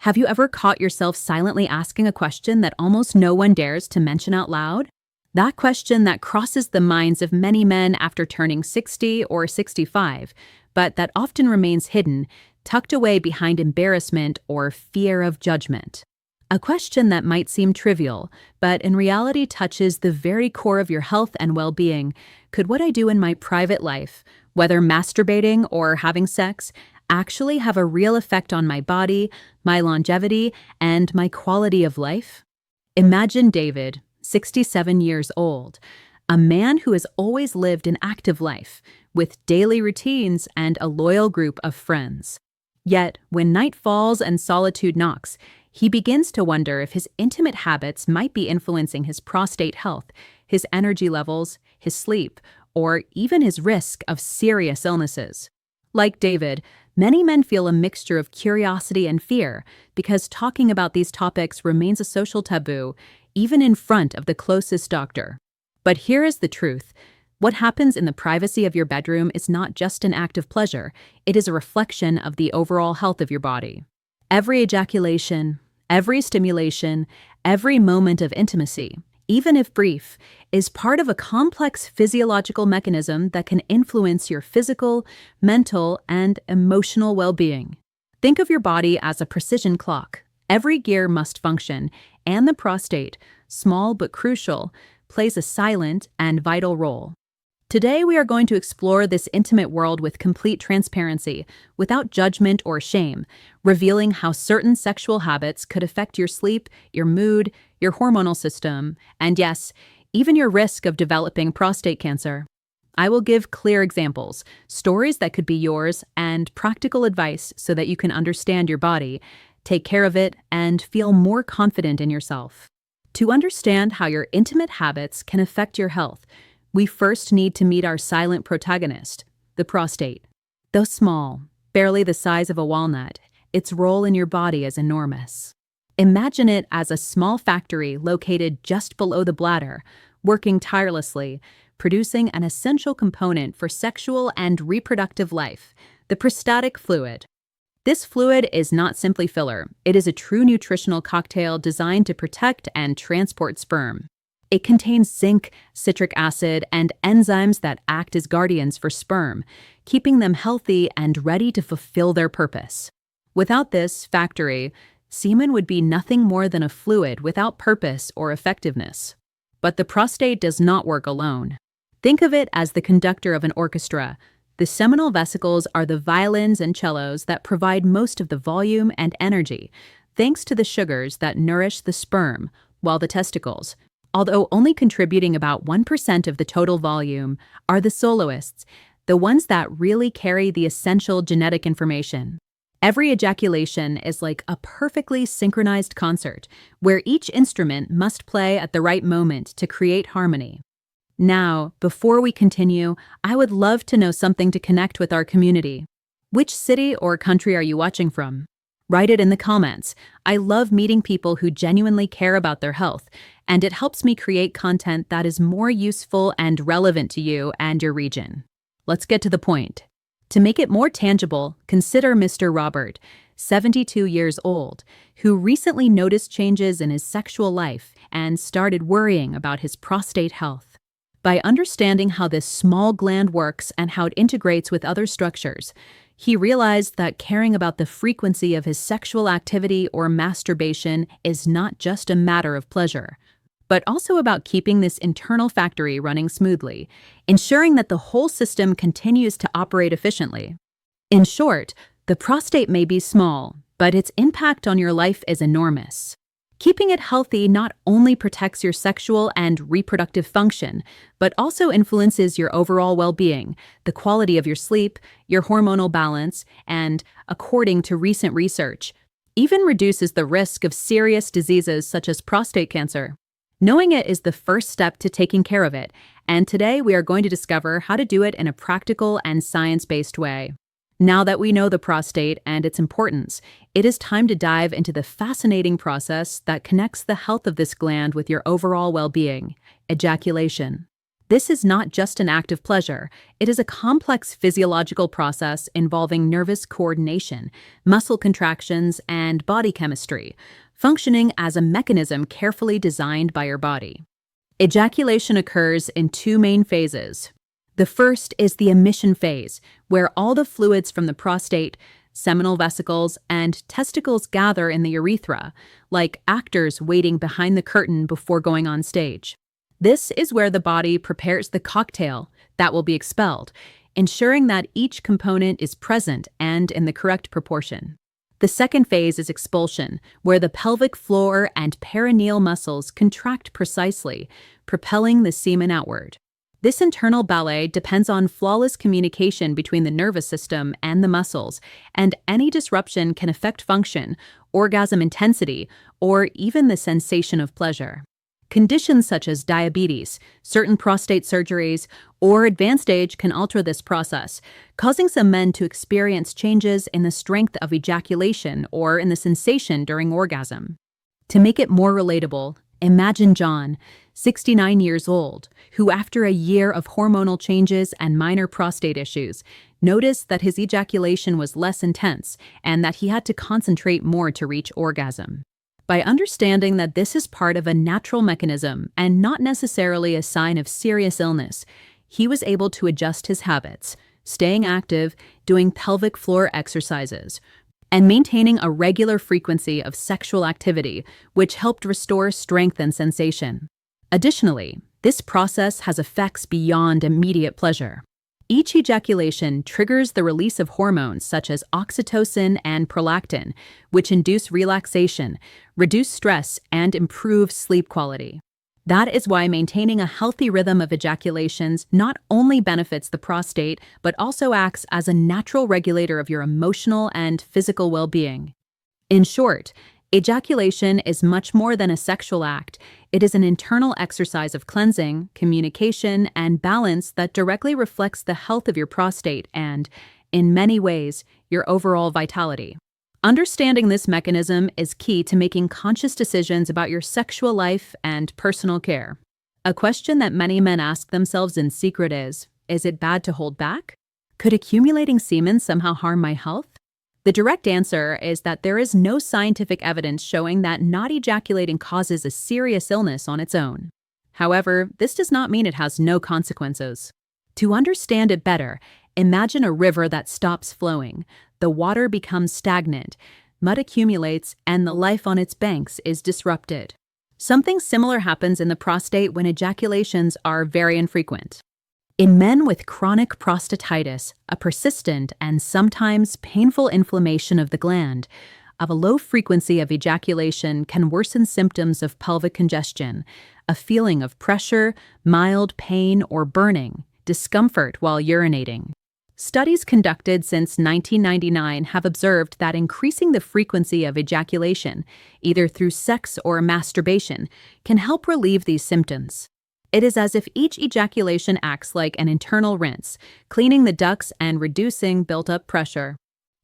Have you ever caught yourself silently asking a question that almost no one dares to mention out loud? That question that crosses the minds of many men after turning 60 or 65, but that often remains hidden, tucked away behind embarrassment or fear of judgment. A question that might seem trivial, but in reality touches the very core of your health and well-being. Could what I do in my private life, whether masturbating or having sex, actually have a real effect on my body, my longevity, and my quality of life? Imagine David, 67 years old, a man who has always lived an active life, with daily routines and a loyal group of friends. Yet, when night falls and solitude knocks, he begins to wonder if his intimate habits might be influencing his prostate health, his energy levels, his sleep, or even his risk of serious illnesses. Like David, many men feel a mixture of curiosity and fear because talking about these topics remains a social taboo, even in front of the closest doctor. But here is the truth. What happens in the privacy of your bedroom is not just an act of pleasure, it is a reflection of the overall health of your body. Every ejaculation, every stimulation, every moment of intimacy, even if brief, is part of a complex physiological mechanism that can influence your physical, mental, and emotional well-being. Think of your body as a precision clock. Every gear must function, and the prostate, small but crucial, plays a silent and vital role. Today, we are going to explore this intimate world with complete transparency, without judgment or shame, revealing how certain sexual habits could affect your sleep, your mood, your hormonal system, and yes, even your risk of developing prostate cancer. I will give clear examples, stories that could be yours, and practical advice so that you can understand your body, take care of it, and feel more confident in yourself. To understand how your intimate habits can affect your health, we first need to meet our silent protagonist, the prostate. Though small, barely the size of a walnut, its role in your body is enormous. Imagine it as a small factory located just below the bladder, working tirelessly, producing an essential component for sexual and reproductive life, the prostatic fluid. This fluid is not simply filler, it is a true nutritional cocktail designed to protect and transport sperm. It contains zinc, citric acid, and enzymes that act as guardians for sperm, keeping them healthy and ready to fulfill their purpose. Without this factory, semen would be nothing more than a fluid without purpose or effectiveness. But the prostate does not work alone. Think of it as the conductor of an orchestra. The seminal vesicles are the violins and cellos that provide most of the volume and energy, thanks to the sugars that nourish the sperm, while the testicles, although only contributing about 1% of the total volume, are the soloists, the ones that really carry the essential genetic information. Every ejaculation is like a perfectly synchronized concert, where each instrument must play at the right moment to create harmony. Now, before we continue, I would love to know something to connect with our community. Which city or country are you watching from? Write it in the comments. I love meeting people who genuinely care about their health, and it helps me create content that is more useful and relevant to you and your region. Let's get to the point. To make it more tangible, consider Mr. Robert, 72 years old, who recently noticed changes in his sexual life and started worrying about his prostate health. By understanding how this small gland works and how it integrates with other structures, he realized that caring about the frequency of his sexual activity or masturbation is not just a matter of pleasure, but also about keeping this internal factory running smoothly, ensuring that the whole system continues to operate efficiently. In short, the prostate may be small, but its impact on your life is enormous. Keeping it healthy not only protects your sexual and reproductive function, but also influences your overall well-being, the quality of your sleep, your hormonal balance, and, according to recent research, even reduces the risk of serious diseases such as prostate cancer. Knowing it is the first step to taking care of it, and today we are going to discover how to do it in a practical and science-based way. Now that we know the prostate and its importance, it is time to dive into the fascinating process that connects the health of this gland with your overall well-being, ejaculation. This is not just an act of pleasure, it is a complex physiological process involving nervous coordination, muscle contractions, and body chemistry, functioning as a mechanism carefully designed by your body. Ejaculation occurs in two main phases. The first is the emission phase, where all the fluids from the prostate, seminal vesicles, and testicles gather in the urethra, like actors waiting behind the curtain before going on stage. This is where the body prepares the cocktail that will be expelled, ensuring that each component is present and in the correct proportion. The second phase is expulsion, where the pelvic floor and perineal muscles contract precisely, propelling the semen outward. This internal ballet depends on flawless communication between the nervous system and the muscles, and any disruption can affect function, orgasm intensity, or even the sensation of pleasure. Conditions such as diabetes, certain prostate surgeries, or advanced age can alter this process, causing some men to experience changes in the strength of ejaculation or in the sensation during orgasm. To make it more relatable, imagine John, 69 years old, who after a year of hormonal changes and minor prostate issues, noticed that his ejaculation was less intense and that he had to concentrate more to reach orgasm. By understanding that this is part of a natural mechanism and not necessarily a sign of serious illness, he was able to adjust his habits, staying active, doing pelvic floor exercises, and maintaining a regular frequency of sexual activity, which helped restore strength and sensation. Additionally, this process has effects beyond immediate pleasure. Each ejaculation triggers the release of hormones such as oxytocin and prolactin, which induce relaxation, reduce stress, and improve sleep quality. That is why maintaining a healthy rhythm of ejaculations not only benefits the prostate, but also acts as a natural regulator of your emotional and physical well-being. In short, ejaculation is much more than a sexual act. It is an internal exercise of cleansing, communication, and balance that directly reflects the health of your prostate and, in many ways, your overall vitality. Understanding this mechanism is key to making conscious decisions about your sexual life and personal care. A question that many men ask themselves in secret is it bad to hold back? Could accumulating semen somehow harm my health? The direct answer is that there is no scientific evidence showing that not ejaculating causes a serious illness on its own. However, this does not mean it has no consequences. To understand it better, imagine a river that stops flowing. The water becomes stagnant, mud accumulates, and the life on its banks is disrupted. Something similar happens in the prostate when ejaculations are very infrequent. In men with chronic prostatitis, a persistent and sometimes painful inflammation of the gland, a low frequency of ejaculation can worsen symptoms of pelvic congestion, a feeling of pressure, mild pain or burning, discomfort while urinating. Studies conducted since 1999 have observed that increasing the frequency of ejaculation, either through sex or masturbation, can help relieve these symptoms. It is as if each ejaculation acts like an internal rinse, cleaning the ducts and reducing built-up pressure.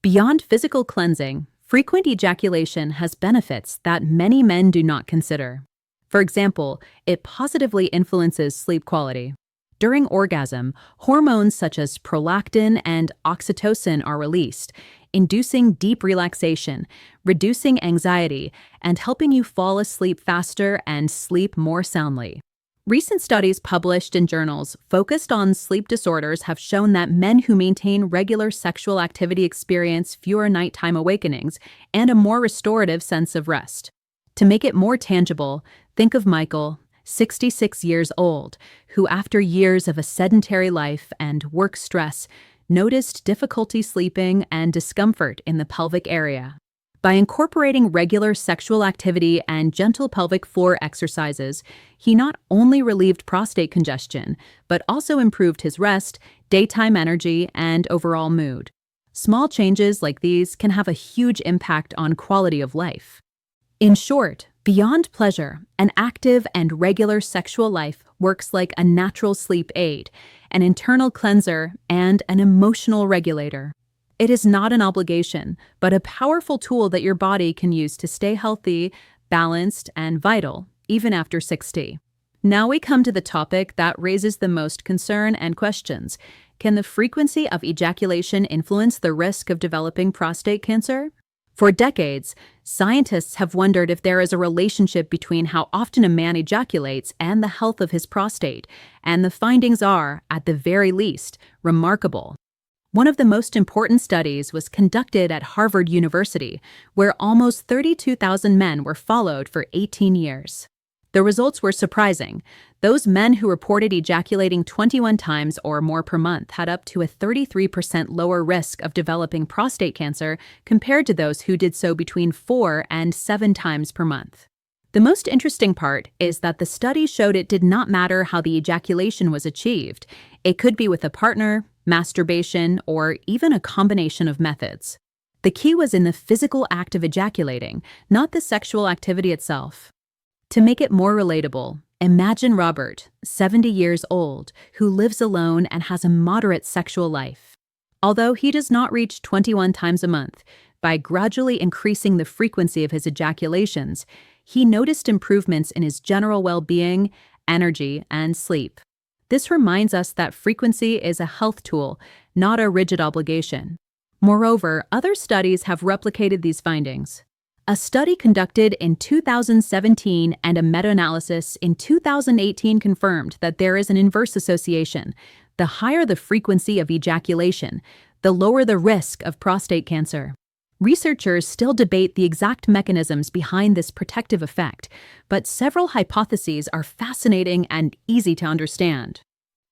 Beyond physical cleansing, frequent ejaculation has benefits that many men do not consider. For example, it positively influences sleep quality. During orgasm, hormones such as prolactin and oxytocin are released, inducing deep relaxation, reducing anxiety, and helping you fall asleep faster and sleep more soundly. Recent studies published in journals focused on sleep disorders have shown that men who maintain regular sexual activity experience fewer nighttime awakenings and a more restorative sense of rest. To make it more tangible, think of Michael, 66 years old, who after years of a sedentary life and work stress, noticed difficulty sleeping and discomfort in the pelvic area. By incorporating regular sexual activity and gentle pelvic floor exercises, he not only relieved prostate congestion, but also improved his rest, daytime energy, and overall mood. Small changes like these can have a huge impact on quality of life. In short, beyond pleasure, an active and regular sexual life works like a natural sleep aid, an internal cleanser, and an emotional regulator. It is not an obligation, but a powerful tool that your body can use to stay healthy, balanced, and vital, even after 60. Now we come to the topic that raises the most concern and questions. Can the frequency of ejaculation influence the risk of developing prostate cancer? For decades, scientists have wondered if there is a relationship between how often a man ejaculates and the health of his prostate, and the findings are, at the very least, remarkable. One of the most important studies was conducted at Harvard University, where almost 32,000 men were followed for 18 years. The results were surprising. Those men who reported ejaculating 21 times or more per month had up to a 33% lower risk of developing prostate cancer compared to those who did so between 4 and 7 times per month. The most interesting part is that the study showed it did not matter how the ejaculation was achieved. It could be with a partner, masturbation, or even a combination of methods. The key was in the physical act of ejaculating, not the sexual activity itself. To make it more relatable, imagine Robert, 70 years old, who lives alone and has a moderate sexual life. Although he does not reach 21 times a month, by gradually increasing the frequency of his ejaculations, he noticed improvements in his general well-being, energy, and sleep. This reminds us that frequency is a health tool, not a rigid obligation. Moreover, other studies have replicated these findings. A study conducted in 2017 and a meta-analysis in 2018 confirmed that there is an inverse association. The higher the frequency of ejaculation, the lower the risk of prostate cancer. Researchers still debate the exact mechanisms behind this protective effect, but several hypotheses are fascinating and easy to understand.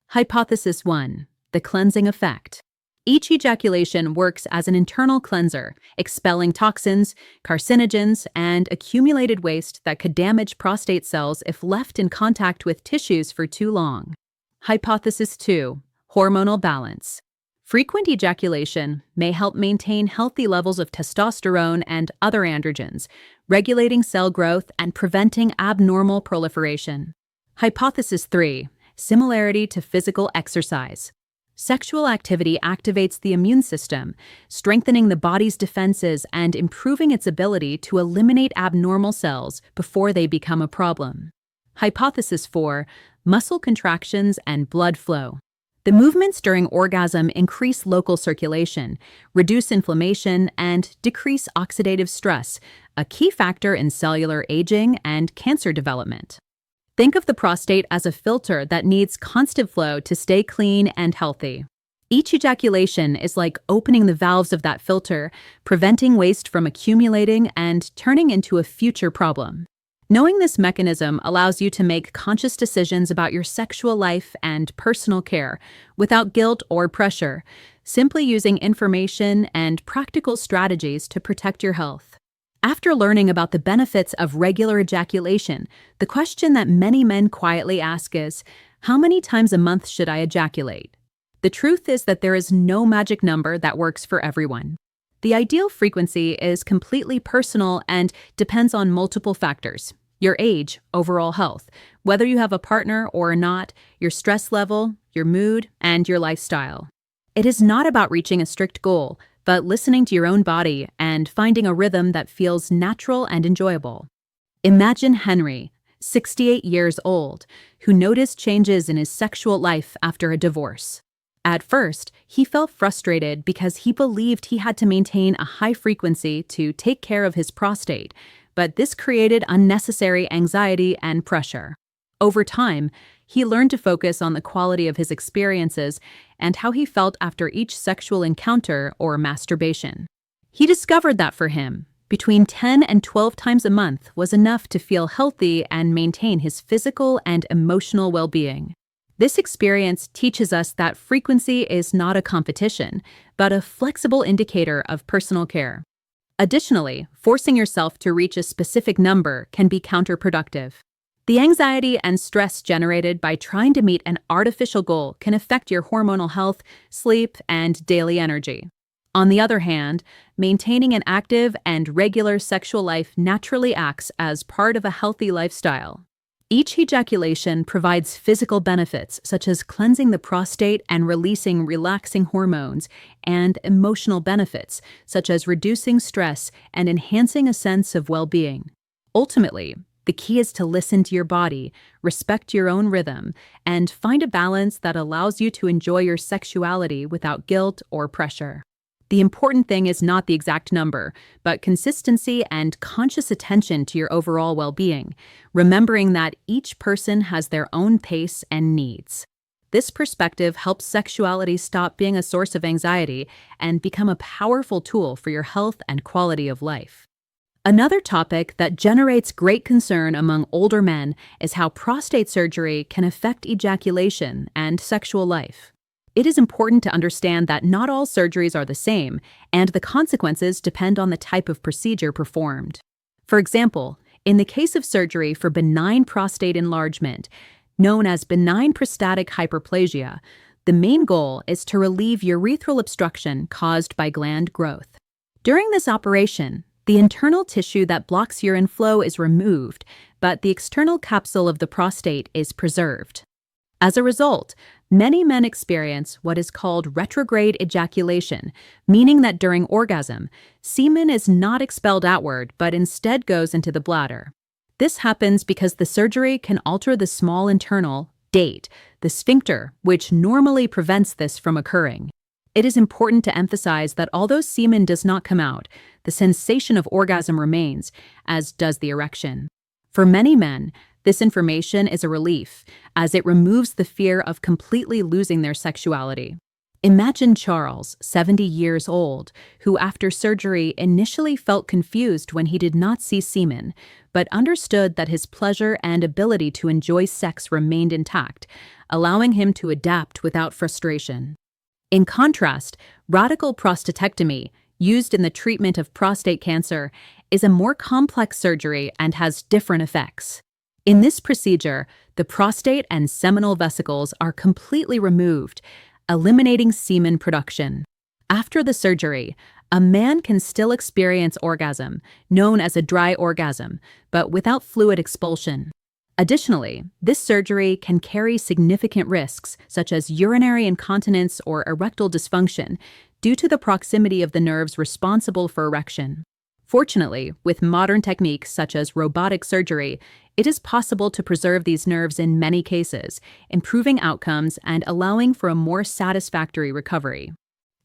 Hypothesis 1. The cleansing effect. Each ejaculation works as an internal cleanser, expelling toxins, carcinogens, and accumulated waste that could damage prostate cells if left in contact with tissues for too long. Hypothesis 2. Hormonal balance. Frequent ejaculation may help maintain healthy levels of testosterone and other androgens, regulating cell growth and preventing abnormal proliferation. Hypothesis 3. Similarity to physical exercise. Sexual activity activates the immune system, strengthening the body's defenses and improving its ability to eliminate abnormal cells before they become a problem. Hypothesis 4. Muscle contractions and blood flow. The movements during orgasm increase local circulation, reduce inflammation, and decrease oxidative stress, a key factor in cellular aging and cancer development. Think of the prostate as a filter that needs constant flow to stay clean and healthy. Each ejaculation is like opening the valves of that filter, preventing waste from accumulating and turning into a future problem. Knowing this mechanism allows you to make conscious decisions about your sexual life and personal care without guilt or pressure, simply using information and practical strategies to protect your health. After learning about the benefits of regular ejaculation, the question that many men quietly ask is, how many times a month should I ejaculate? The truth is that there is no magic number that works for everyone. The ideal frequency is completely personal and depends on multiple factors: your age, overall health, whether you have a partner or not, your stress level, your mood, and your lifestyle. It is not about reaching a strict goal, but listening to your own body and finding a rhythm that feels natural and enjoyable. Imagine Henry, 68 years old, who noticed changes in his sexual life after a divorce. At first, he felt frustrated because he believed he had to maintain a high frequency to take care of his prostate, but this created unnecessary anxiety and pressure. Over time, he learned to focus on the quality of his experiences and how he felt after each sexual encounter or masturbation. He discovered that for him, between 10 and 12 times a month was enough to feel healthy and maintain his physical and emotional well-being. This experience teaches us that frequency is not a competition, but a flexible indicator of personal care. Additionally, forcing yourself to reach a specific number can be counterproductive. The anxiety and stress generated by trying to meet an artificial goal can affect your hormonal health, sleep, and daily energy. On the other hand, maintaining an active and regular sexual life naturally acts as part of a healthy lifestyle. Each ejaculation provides physical benefits such as cleansing the prostate and releasing relaxing hormones, and emotional benefits such as reducing stress and enhancing a sense of well-being. Ultimately, The key is to listen to your body, respect your own rhythm, and find a balance that allows you to enjoy your sexuality without guilt or pressure. The important thing is not the exact number, but consistency and conscious attention to your overall well-being, remembering that each person has their own pace and needs. This perspective helps sexuality stop being a source of anxiety and become a powerful tool for your health and quality of life. Another topic that generates great concern among older men is how prostate surgery can affect ejaculation and sexual life. It is important to understand that not all surgeries are the same, and the consequences depend on the type of procedure performed. For example, in the case of surgery for benign prostate enlargement, known as benign prostatic hyperplasia, the main goal is to relieve urethral obstruction caused by gland growth. During this operation, the internal tissue that blocks urine flow is removed, but the external capsule of the prostate is preserved. As a result, many men experience what is called retrograde ejaculation, meaning that during orgasm, semen is not expelled outward but instead goes into the bladder. This happens because the surgery can alter the small internal date, the sphincter, which normally prevents this from occurring. It is important to emphasize that although semen does not come out, the sensation of orgasm remains, as does the erection. For many men, this information is a relief, as it removes the fear of completely losing their sexuality. Imagine Charles, 70 years old, who after surgery initially felt confused when he did not see semen, but understood that his pleasure and ability to enjoy sex remained intact, allowing him to adapt without frustration. In contrast, radical prostatectomy, used in the treatment of prostate cancer, is a more complex surgery and has different effects. In this procedure, the prostate and seminal vesicles are completely removed, eliminating semen production. After the surgery, a man can still experience orgasm, known as a dry orgasm, but without fluid expulsion. Additionally, this surgery can carry significant risks, such as urinary incontinence or erectile dysfunction, due to the proximity of the nerves responsible for erection. Fortunately, with modern techniques such as robotic surgery, it is possible to preserve these nerves in many cases, improving outcomes and allowing for a more satisfactory recovery.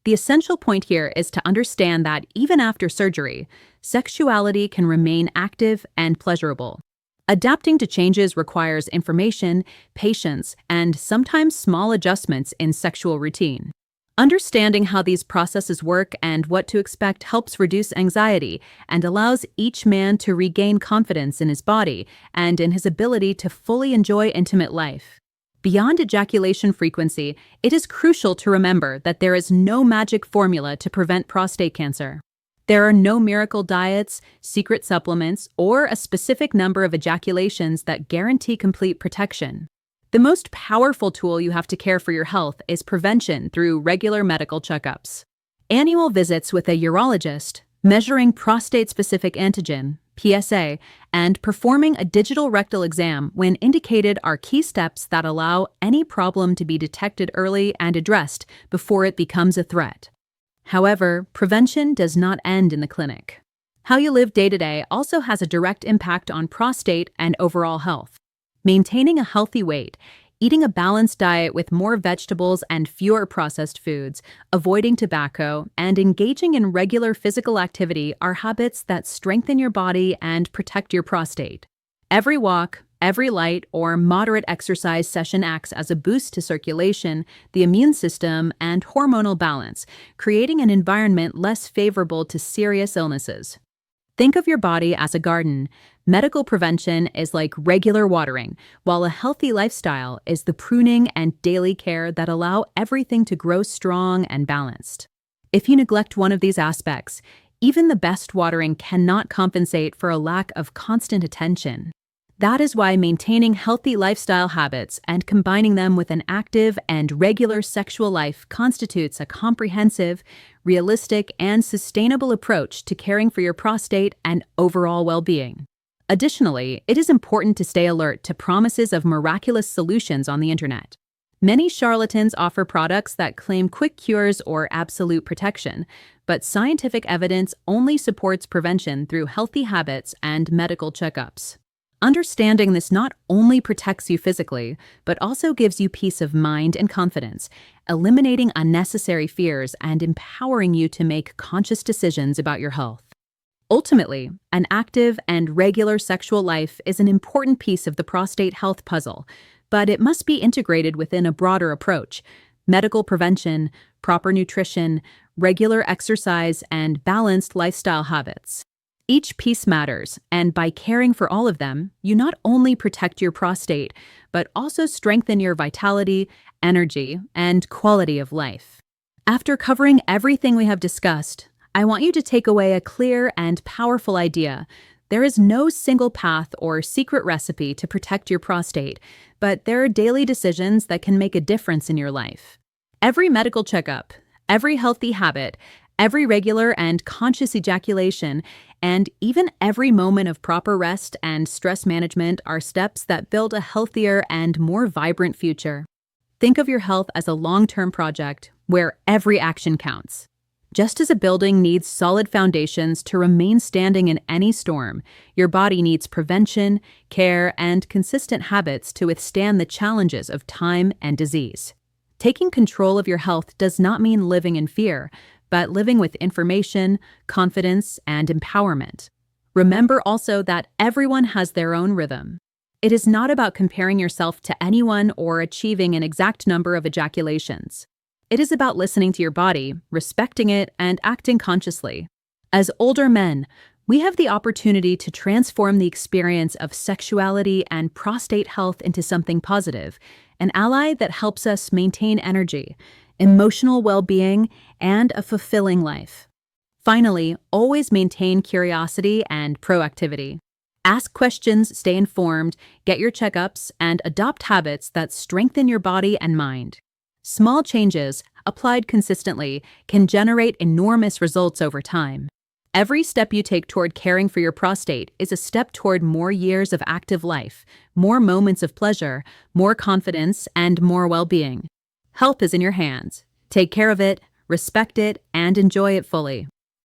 The essential point here is to understand that even after surgery, sexuality can remain active and pleasurable. Adapting to changes requires information, patience, and sometimes small adjustments in sexual routine. Understanding how these processes work and what to expect helps reduce anxiety and allows each man to regain confidence in his body and in his ability to fully enjoy intimate life. Beyond ejaculation frequency, it is crucial to remember that there is no magic formula to prevent prostate cancer. There are no miracle diets, secret supplements, or a specific number of ejaculations that guarantee complete protection. The most powerful tool you have to care for your health is prevention through regular medical checkups. Annual visits with a urologist, measuring prostate-specific antigen, PSA, and performing a digital rectal exam when indicated are key steps that allow any problem to be detected early and addressed before it becomes a threat. However, prevention does not end in the clinic. How you live day to day also has a direct impact on prostate and overall health. Maintaining a healthy weight, eating a balanced diet with more vegetables and fewer processed foods, avoiding tobacco, and engaging in regular physical activity are habits that strengthen your body and protect your prostate. Every walk, every light or moderate exercise session acts as a boost to circulation, the immune system, and hormonal balance, creating an environment less favorable to serious illnesses. Think of your body as a garden. Medical prevention is like regular watering, while a healthy lifestyle is the pruning and daily care that allow everything to grow strong and balanced. If you neglect one of these aspects, even the best watering cannot compensate for a lack of constant attention. That is why maintaining healthy lifestyle habits and combining them with an active and regular sexual life constitutes a comprehensive, realistic, and sustainable approach to caring for your prostate and overall well-being. Additionally, it is important to stay alert to promises of miraculous solutions on the internet. Many charlatans offer products that claim quick cures or absolute protection, but scientific evidence only supports prevention through healthy habits and medical checkups. Understanding this not only protects you physically, but also gives you peace of mind and confidence, eliminating unnecessary fears and empowering you to make conscious decisions about your health. Ultimately, an active and regular sexual life is an important piece of the prostate health puzzle, but it must be integrated within a broader approach: medical prevention, proper nutrition, regular exercise, and balanced lifestyle habits. Each piece matters, and by caring for all of them, you not only protect your prostate, but also strengthen your vitality, energy, and quality of life. After covering everything we have discussed, I want you to take away a clear and powerful idea. There is no single path or secret recipe to protect your prostate, but there are daily decisions that can make a difference in your life. Every medical checkup, every healthy habit, every regular and conscious ejaculation, and even every moment of proper rest and stress management are steps that build a healthier and more vibrant future. Think of your health as a long-term project where every action counts. Just as a building needs solid foundations to remain standing in any storm, your body needs prevention, care, and consistent habits to withstand the challenges of time and disease. Taking control of your health does not mean living in fear, but living with information, confidence, and empowerment. Remember also that everyone has their own rhythm. It is not about comparing yourself to anyone or achieving an exact number of ejaculations. It is about listening to your body, respecting it, and acting consciously. As older men, we have the opportunity to transform the experience of sexuality and prostate health into something positive, an ally that helps us maintain energy, emotional well-being, and a fulfilling life. Finally, always maintain curiosity and proactivity. Ask questions, stay informed, get your checkups, and adopt habits that strengthen your body and mind. Small changes, applied consistently, can generate enormous results over time. Every step you take toward caring for your prostate is a step toward more years of active life, more moments of pleasure, more confidence, and more well-being. Health is in your hands. Take care of it, respect it, and enjoy it fully.